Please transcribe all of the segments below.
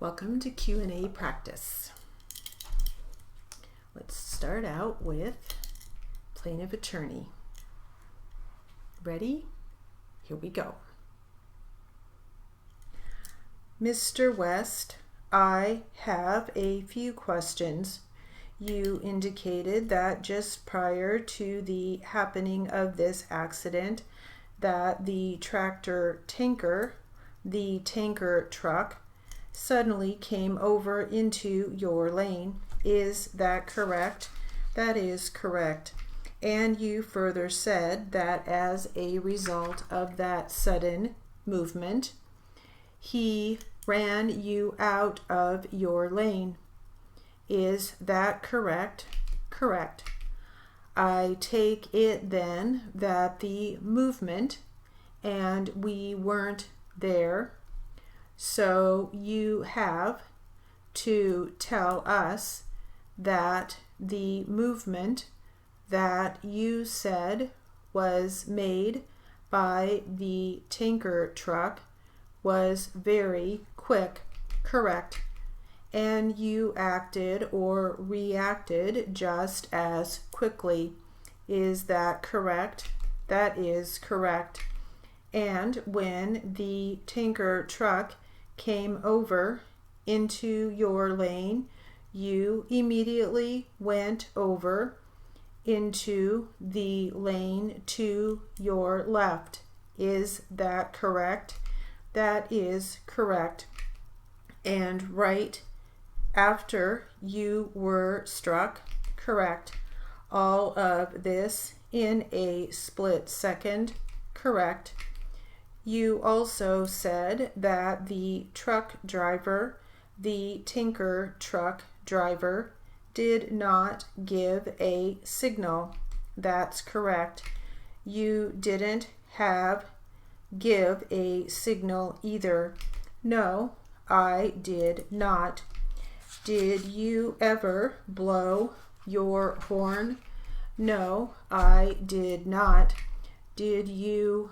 Welcome to Q&A practice. Let's start out with plaintiff attorney. Ready? Here we go. Mr. West, I have a few questions. You indicated that just prior to the happening of this accident that the tractor tanker, the tanker truck, suddenly came over into your lane. Is that correct? That is correct. And you further said that as a result of that sudden movement, he ran you out of your lane. Is that correct? Correct. I take it then that the movement and we weren't there. So you have to tell us that the movement that you said was made by the tanker truck was very quick, correct? And you acted or reacted just as quickly. Is that correct? That is correct. And when the tanker truck came over into your lane, you immediately went over into the lane to your left. Is that correct? That is correct. And right after you were struck, correct. All of this in a split second, correct. You also said that the truck driver, the tanker truck driver, did not give a signal. That's correct. You didn't give a signal either. No, I did not. Did you ever blow your horn? No, I did not. Did you?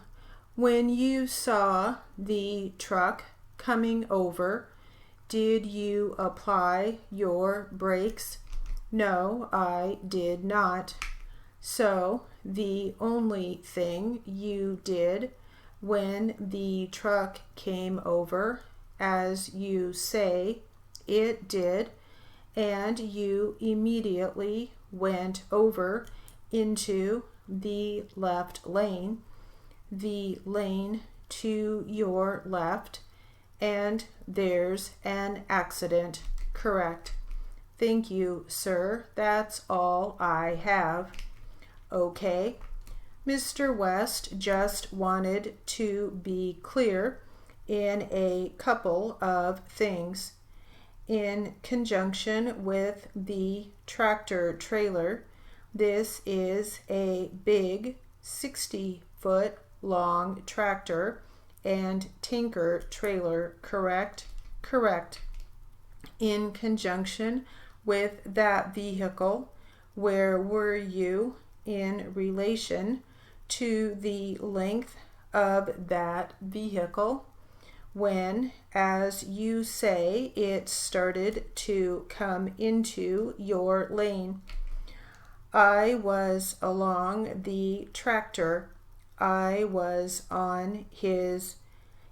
When you saw the truck coming over, did you apply your brakes? No, I did not. So the only thing you did when the truck came over, as you say it did, and you immediately went over into the left lane, the lane to your left, and there's an accident. Correct. Thank you, sir. That's all I have. Okay. Mr. West just wanted to be clear in a couple of things. In conjunction with the tractor trailer, this is a big 60-foot long tractor and tanker trailer, correct? Correct. In conjunction with that vehicle, where were you in relation to the length of that vehicle when, as you say, it started to come into your lane? I was along the tractor. I was on his.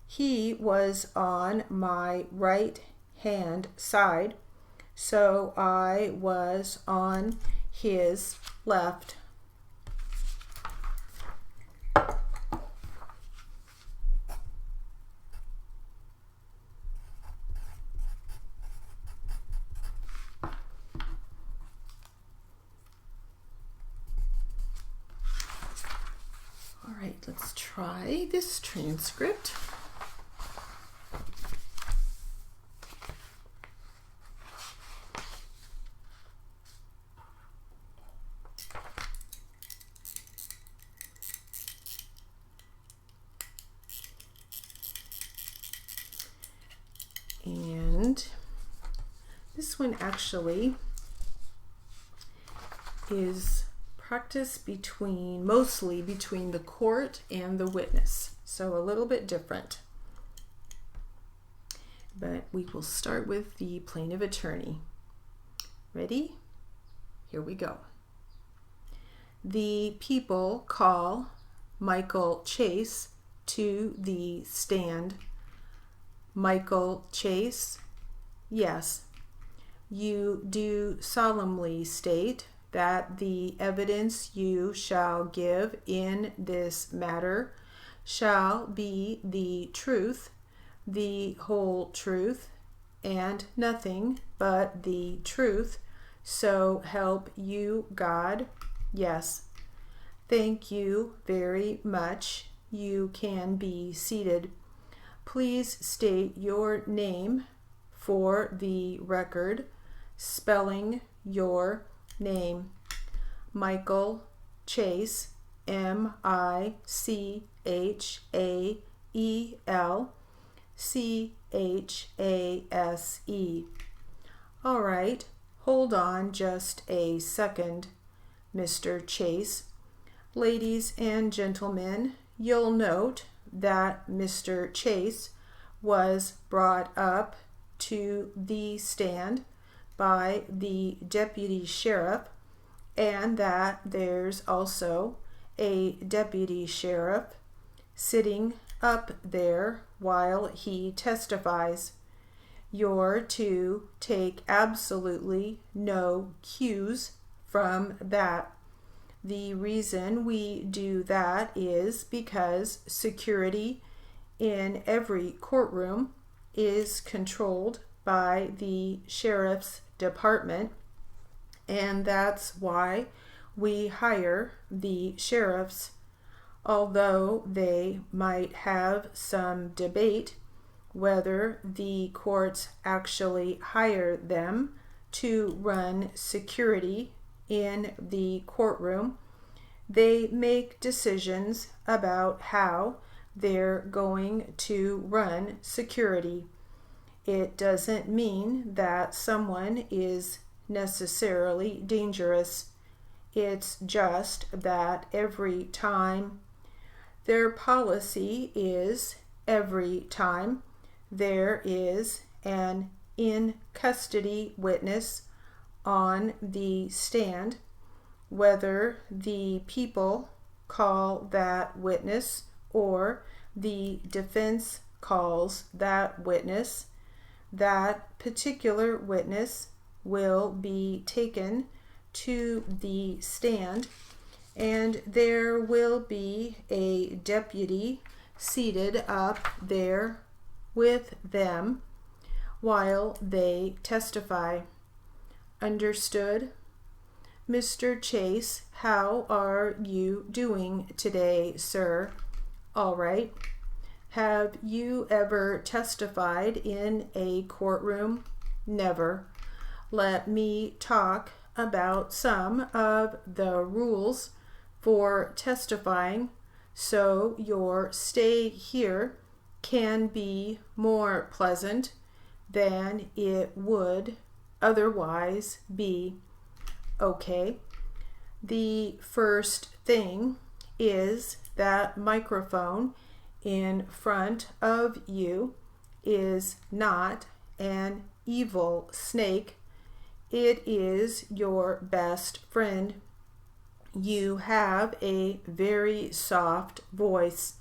He was on my right hand side, so I was on his left. All right, let's try this transcript. And this one actually is practice mostly between the court and the witness, so a little bit different. but we will start with the plaintiff attorney. Ready? Here we go. The people call Michael Chase to the stand. Michael Chase, yes, you do solemnly state that the evidence you shall give in this matter shall be the truth, the whole truth, and nothing but the truth, so help you God? Yes. Thank you very much. You can be seated. Please state your name for the record, spelling your name. Michael Chase, Michael Chase. All right, hold on just a second, Mr. Chase. Ladies and gentlemen, you'll note that Mr. Chase was brought up to the stand by the deputy sheriff, and that there's also a deputy sheriff sitting up there while he testifies. You're to take absolutely no cues from that. The reason we do that is because security in every courtroom is controlled by the sheriff's department, and that's why we hire the sheriffs. Although they might have some debate whether the courts actually hire them to run security in the courtroom, they make decisions about how they're going to run security. It doesn't mean that someone is necessarily dangerous. It's just that every time their policy is every time there is an in-custody witness on the stand, whether the people call that witness or the defense calls that witness, that particular witness will be taken to the stand, and there will be a deputy seated up there with them while they testify. Understood? Mr. Chase, how are you doing today, sir? All right. Have you ever testified in a courtroom? Never. Let me talk about some of the rules for testifying so your stay here can be more pleasant than it would otherwise be. Okay. The first thing is that microphone in front of you is not an evil snake. It is your best friend. You have a very soft voice.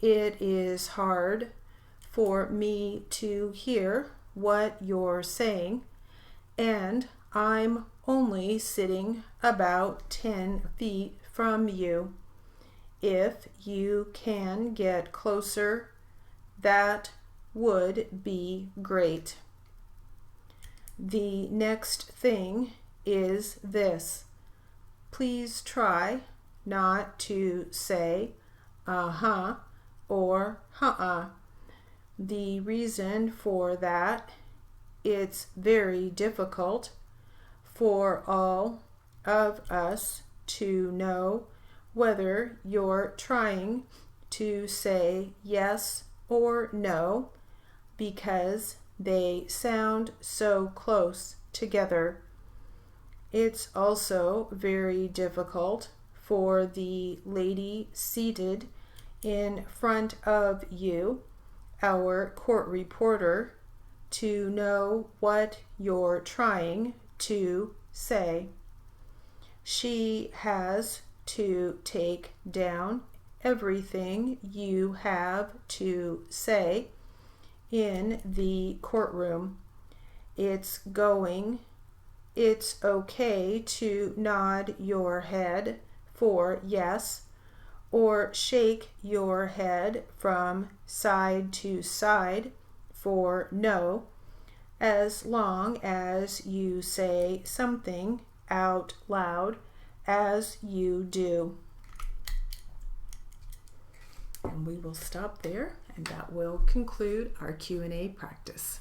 It is hard for me to hear what you're saying, and I'm only sitting about 10 feet from you. If you can get closer, that would be great. The next thing is this. Please try not to say uh-huh or huh-uh. The reason for that, it's very difficult for all of us to know whether you're trying to say yes or no because they sound so close together. It's also very difficult for the lady seated in front of you, our court reporter, to know what you're trying to say. She has to take down everything you have to say in the courtroom. It's okay to nod your head for yes, or shake your head from side to side for no, as long as you say something out loud as you do. And we will stop there, and that will conclude our Q&A practice.